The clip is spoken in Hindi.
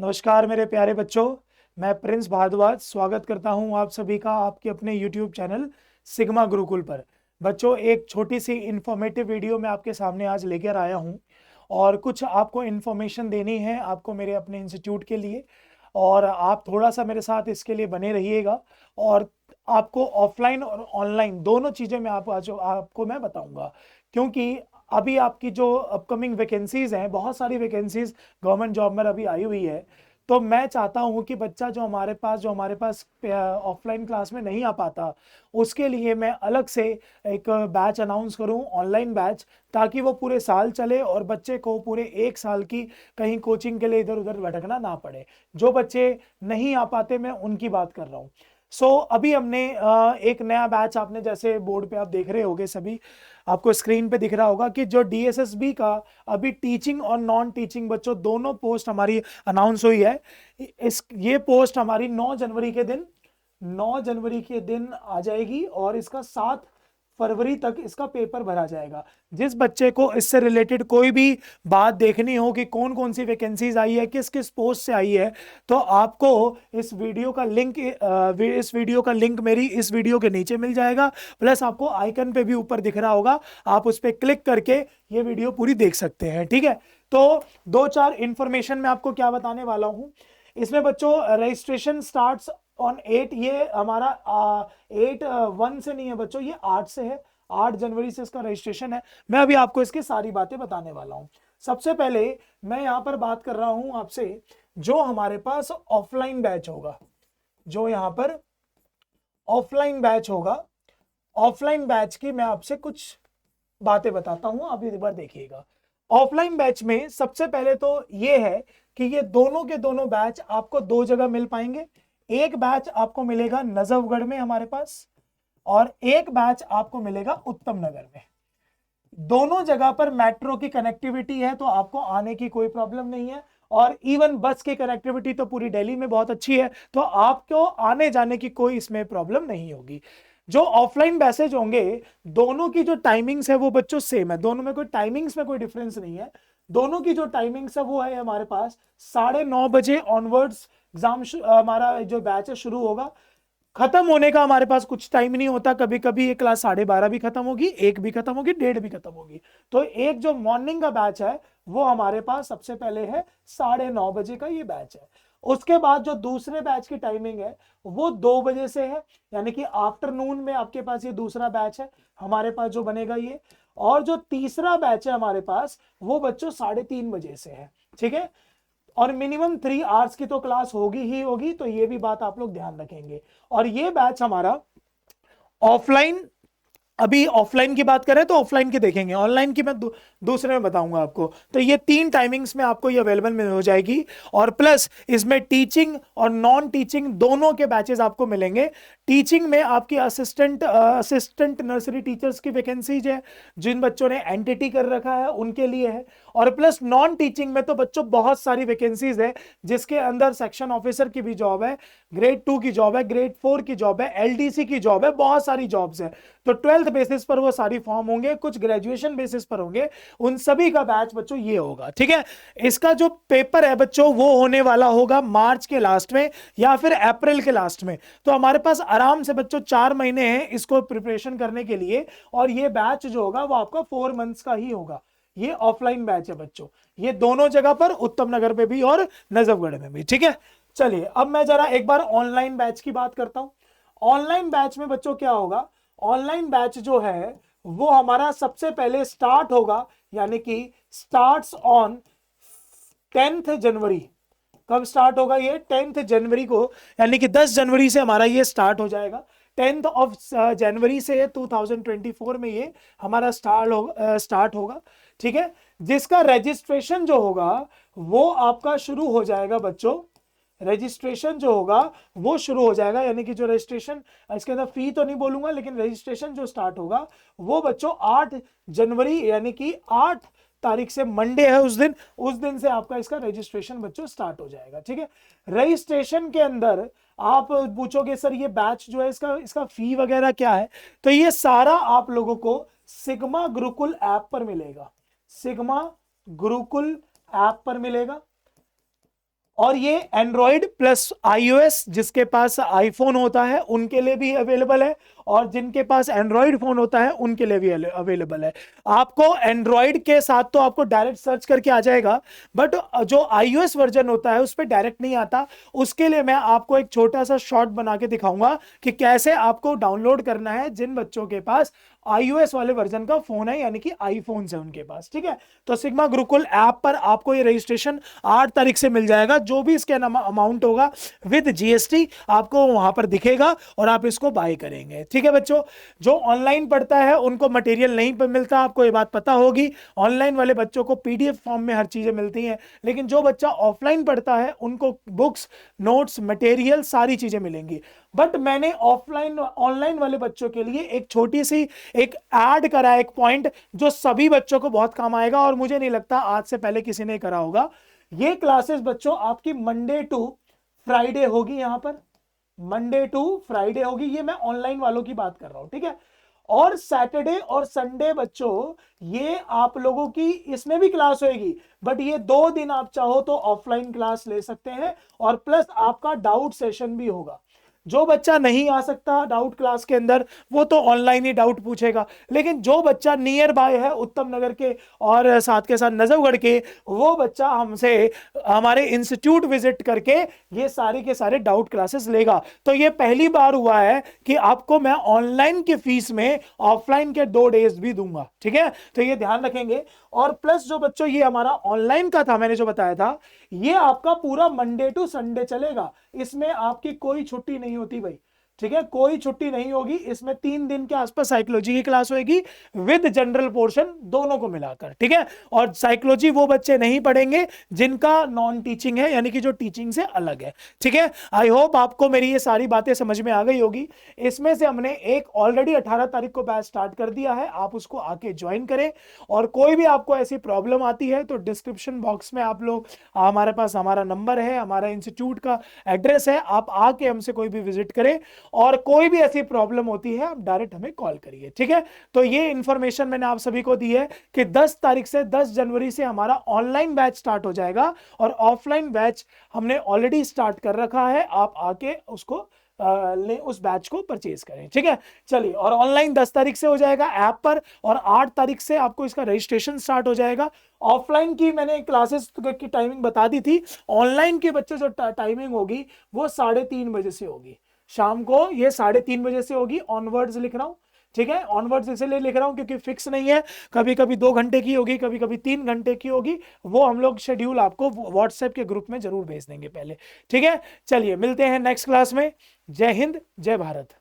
नमस्कार मेरे प्यारे बच्चों। मैं प्रिंस भारद्वाज स्वागत करता हूं आप सभी का आपके अपने YouTube चैनल सिग्मा गुरुकुल पर। बच्चों, एक छोटी सी इंफॉर्मेटिव वीडियो मैं आपके सामने आज लेकर आया हूं और कुछ आपको इन्फॉर्मेशन देनी है आपको मेरे अपने इंस्टीट्यूट के लिए, और आप थोड़ा सा मेरे साथ इसके लिए बने रहिएगा। और आपको ऑफलाइन और ऑनलाइन दोनों चीज़ें मैं आपको मैं बताऊंगा, क्योंकि अभी आपकी जो अपकमिंग वैकेंसीज हैं, बहुत सारी वैकेंसीज गवर्नमेंट जॉब में अभी आई हुई है। तो मैं चाहता हूं कि बच्चा जो हमारे पास ऑफलाइन क्लास में नहीं आ पाता, उसके लिए मैं अलग से एक बैच अनाउंस करूं, ऑनलाइन बैच, ताकि वो पूरे साल चले और बच्चे को पूरे एक साल की कहीं कोचिंग के लिए इधर उधर भटकना ना पड़े। जो बच्चे नहीं आ पाते, मैं उनकी बात कर रहा हूँ। अभी हमने एक नया बैच, आपने जैसे बोर्ड पे आप देख रहे होगे, सभी आपको स्क्रीन पे दिख रहा होगा कि जो डीएसएसबी का अभी टीचिंग और नॉन टीचिंग बच्चों दोनों पोस्ट हमारी अनाउंस हुई है। ये पोस्ट हमारी 9 जनवरी के दिन आ जाएगी और इसका 7 फरवरी तक इसका पेपर भरा जाएगा। जिस बच्चे को इससे रिलेटेड कोई भी बात देखनी हो कि कौन कौन सी वैकेंसीज आई है, किस किस पोस्ट से आई है, तो आपको इस वीडियो का लिंक मेरी इस वीडियो के नीचे मिल जाएगा। प्लस आपको आइकन पे भी ऊपर दिख रहा होगा, आप उस पर क्लिक करके ये वीडियो पूरी देख सकते हैं। ठीक है, तो दो चार इंफॉर्मेशन मैं आपको क्या बताने वाला हूं इसमें बच्चों। रजिस्ट्रेशन स्टार्ट्स ऑन 8, ये हमारा 8/1 से नहीं है बच्चों, ये 8 से है। 8 जनवरी से इसका रजिस्ट्रेशन है। मैं अभी आपको इसकी सारी बातें बताने वाला हूं। सबसे पहले मैं यहां पर बात कर रहा हूं आपसे, जो हमारे पास ऑफलाइन बैच होगा, जो यहां पर ऑफलाइन बैच होगा, ऑफलाइन बैच की मैं आपसे कुछ बातें बताता हूं, आप एक बार देखिएगा। ऑफलाइन बैच में सबसे पहले तो ये है कि ये दोनों के दोनों बैच आपको दो जगह मिल पाएंगे। एक बैच आपको मिलेगा नजफगढ़ में हमारे पास, और एक बैच आपको मिलेगा उत्तम नगर में। दोनों जगह पर मेट्रो की कनेक्टिविटी है, तो आपको आने की कोई प्रॉब्लम नहीं है। और इवन बस की कनेक्टिविटी तो पूरी दिल्ली में बहुत अच्छी है, तो आपको आने जाने की कोई इसमें प्रॉब्लम नहीं होगी। जो ऑफलाइन बैसेज होंगे, दोनों की जो टाइमिंग्स है वो बच्चों सेम है, दोनों में कोई टाइमिंग्स में कोई डिफरेंस नहीं है। दोनों की जो टाइमिंग्स है वो है हमारे पास 9:30 बजे ऑनवर्ड्स एग्जाम हमारा जो बैच है शुरू होगा। खत्म होने का हमारे पास कुछ टाइम नहीं होता, कभी कभी ये क्लास 12:30 भी खत्म होगी, 1 भी खत्म होगी, 1:30 भी खत्म होगी। तो एक जो मॉर्निंग का बैच है वो हमारे पास सबसे पहले है 9:30 बजे का ये बैच है। उसके बाद जो दूसरे बैच की टाइमिंग है वो 2 बजे से है, यानी कि आफ्टरनून में आपके पास ये दूसरा बैच है हमारे पास जो बनेगा ये। और जो तीसरा बैच है हमारे पास वो बच्चों 3:30 बजे से है। ठीक है, और मिनिमम 3 आवर्स की तो क्लास होगी ही होगी, तो ये भी बात आप लोग ध्यान रखेंगे। और ये बैच हमारा ऑफलाइन, अभी ऑफलाइन की बात करें तो ऑफलाइन की देखेंगे, ऑनलाइन की मैं दूसरे में बताऊंगा आपको। तो ये 3 टाइमिंग्स में आपको ये अवेलेबल में हो जाएगी। और प्लस इसमें टीचिंग और नॉन टीचिंग दोनों के बैचेस आपको मिलेंगे। टीचिंग में आपकी असिस्टेंट नर्सरी टीचर्स की वैकेंसीज है, जिन बच्चों ने एनटीटी कर रखा है उनके लिए है। और प्लस नॉन टीचिंग में तो बच्चों बहुत सारी वैकेंसीज है, जिसके अंदर सेक्शन ऑफिसर की भी जॉब है, ग्रेड 2 की जॉब है, ग्रेड 4 की जॉब है, एलडीसी की जॉब है, बहुत सारी जॉब्स है। तो 12th बेसिस पर वो सारी फॉर्म होंगे, कुछ ग्रेजुएशन बेसिस पर होंगे, उन सभी का बैच बच्चों ये होगा। ठीक है, इसका जो पेपर है बच्चों वो होने वाला होगा मार्च के लास्ट में या फिर अप्रैल के लास्ट में। तो हमारे पास आराम से बच्चों 4 महीने हैं इसको प्रिपरेशन करने के लिए, और ये बैच जो होगा वो आपका 4 मंथ्स का ही होगा। ये ऑफलाइन बैच है बच्चों, ये दोनों जगह पर, उत्तम नगर में भी और नजफगढ़ में भी। ठीक है, चलिए अब मैं जरा एक बार ऑनलाइन बैच की बात करता हूं। ऑनलाइन बैच में बच्चों क्या होगा, ऑनलाइन बैच जो है वो हमारा सबसे पहले स्टार्ट होगा, यानी कि स्टार्ट्स ऑन 10th जनवरी। कब स्टार्ट होगा ये? 10th जनवरी को, यानी कि 10 जनवरी से हमारा ये स्टार्ट हो जाएगा। 10th ऑफ जनवरी से 2024 में ये हमारा स्टार्ट होगा। ठीक है, जिसका रजिस्ट्रेशन जो होगा वो आपका शुरू हो जाएगा बच्चों। रजिस्ट्रेशन जो होगा वो शुरू हो जाएगा, यानी कि जो रजिस्ट्रेशन, इसके अंदर फी तो नहीं बोलूंगा, लेकिन रजिस्ट्रेशन जो स्टार्ट होगा वो बच्चों 8 जनवरी, यानी कि 8 तारीख से मंडे है उस दिन से आपका इसका रजिस्ट्रेशन बच्चों स्टार्ट हो जाएगा। ठीक है, रजिस्ट्रेशन के अंदर आप पूछोगे सर ये बैच जो है इसका फी वगैरह क्या है, तो ये सारा आप लोगों को सिग्मा गुरुकुल ऐप पर मिलेगा। सिग्मा गुरुकुल ऐप पर मिलेगा। और ये एंड्रॉइड प्लस आईओएस जिसके पास आईफोन होता है उनके लिए भी अवेलेबल है, और जिनके पास एंड्रॉइड फोन होता है उनके लिए भी अवेलेबल है। आपको एंड्रॉइड के साथ तो आपको डायरेक्ट सर्च करके आ जाएगा, बट जो आईओएस वर्जन होता है उस पर डायरेक्ट नहीं आता। उसके लिए मैं आपको एक छोटा सा शॉर्ट बना के दिखाऊंगा कि कैसे आपको डाउनलोड करना है जिन बच्चों के पास iOS वाले वर्जन का फोन है, यानी कि आईफोन है उनके पास। ठीक है, तो सिग्मा गुरुकुल ऐप पर आपको ये रजिस्ट्रेशन 8 तारीख से मिल जाएगा। जो भी इसके अमाउंट होगा विद जीएसटी आपको वहां पर दिखेगा और आप इसको बाय करेंगे। ठीक है बच्चों, जो ऑनलाइन पढ़ता है उनको मटेरियल नहीं मिलता, आपको ये बात पता होगी। ऑनलाइन वाले बच्चों को पीडीएफ फॉर्म में हर चीजें मिलती हैं, लेकिन जो बच्चा ऑफलाइन पढ़ता है उनको बुक्स, नोट्स, मटेरियल सारी चीजें मिलेंगी। बट मैंने ऑफलाइन ऑनलाइन वाले बच्चों के लिए एक छोटी सी एक ऐड करा, एक पॉइंट जो सभी बच्चों को बहुत काम आएगा, और मुझे नहीं लगता आज से पहले किसी ने करा होगा। ये क्लासेस बच्चों आपकी मंडे टू फ्राइडे होगी, यहां पर मंडे टू फ्राइडे होगी, ये मैं ऑनलाइन वालों की बात कर रहा हूं। ठीक है, और सैटरडे और संडे बच्चों ये आप लोगों की इसमें भी क्लास होगी, बट ये 2 दिन आप चाहो तो ऑफलाइन क्लास ले सकते हैं, और प्लस आपका डाउट सेशन भी होगा। जो बच्चा नहीं आ सकता डाउट क्लास के अंदर वो तो ऑनलाइन ही डाउट पूछेगा, लेकिन जो बच्चा नियर बाय है उत्तम नगर के और साथ के साथ नजफगढ़ के, वो बच्चा हमसे हमारे इंस्टीट्यूट विजिट करके ये सारे के सारे डाउट क्लासेस लेगा। तो ये पहली बार हुआ है कि आपको मैं ऑनलाइन की फीस में ऑफलाइन के 2 डेज भी दूंगा। ठीक है, तो ये ध्यान रखेंगे। और प्लस जो बच्चों ये हमारा ऑनलाइन का था, मैंने जो बताया था, ये आपका पूरा मंडे टू संडे चलेगा, इसमें आपकी कोई छुट्टी नहीं होती भाई। ठीक है, कोई छुट्टी नहीं होगी। इसमें 3 दिन के आसपास साइकोलॉजी की क्लास होगी विद जनरल पोर्शन दोनों को मिलाकर। ठीक है, और साइकोलॉजी वो बच्चे नहीं पढ़ेंगे जिनका नॉन टीचिंग है, यानी कि जो टीचिंग से अलग है। ठीक है, आई होप आपको मेरी ये सारी बातें समझ में आ गई होगी। इसमें से हमने एक ऑलरेडी 18 तारीख को बैच स्टार्ट कर दिया है, आप उसको आके ज्वाइन करें। और कोई भी आपको ऐसी प्रॉब्लम आती है तो डिस्क्रिप्शन बॉक्स में आप लोग, हमारे पास हमारा नंबर है, हमारा इंस्टीट्यूट का एड्रेस है, आप आके हमसे कोई भी विजिट करें, और कोई भी ऐसी प्रॉब्लम होती है आप डायरेक्ट हमें कॉल करिए। ठीक है, तो ये इंफॉर्मेशन मैंने आप सभी को दी है कि 10 तारीख से 10 जनवरी से हमारा ऑनलाइन बैच स्टार्ट हो जाएगा, और ऑफलाइन बैच हमने ऑलरेडी स्टार्ट कर रखा है, आप आके उसको ले उस बैच को परचेज करें। ठीक है, चलिए, और ऑनलाइन 10 तारीख से हो जाएगा ऐप पर, और 8 तारीख से आपको इसका रजिस्ट्रेशन स्टार्ट हो जाएगा। ऑफलाइन की मैंने क्लासेस की टाइमिंग बता दी थी, ऑनलाइन के बच्चों जो टाइमिंग होगी वो 3:30 बजे से होगी शाम को, ये 3:30 बजे से होगी। ऑनवर्ड्स लिख रहा हूं, ठीक है, ऑनवर्ड्स इसलिए लिख रहा हूं क्योंकि फिक्स नहीं है, कभी कभी 2 घंटे की होगी, कभी कभी 3 घंटे की होगी, वो हम लोग शेड्यूल आपको व्हाट्सएप के ग्रुप में जरूर भेज देंगे पहले। ठीक है, चलिए मिलते हैं नेक्स्ट क्लास में। जय हिंद, जय भारत।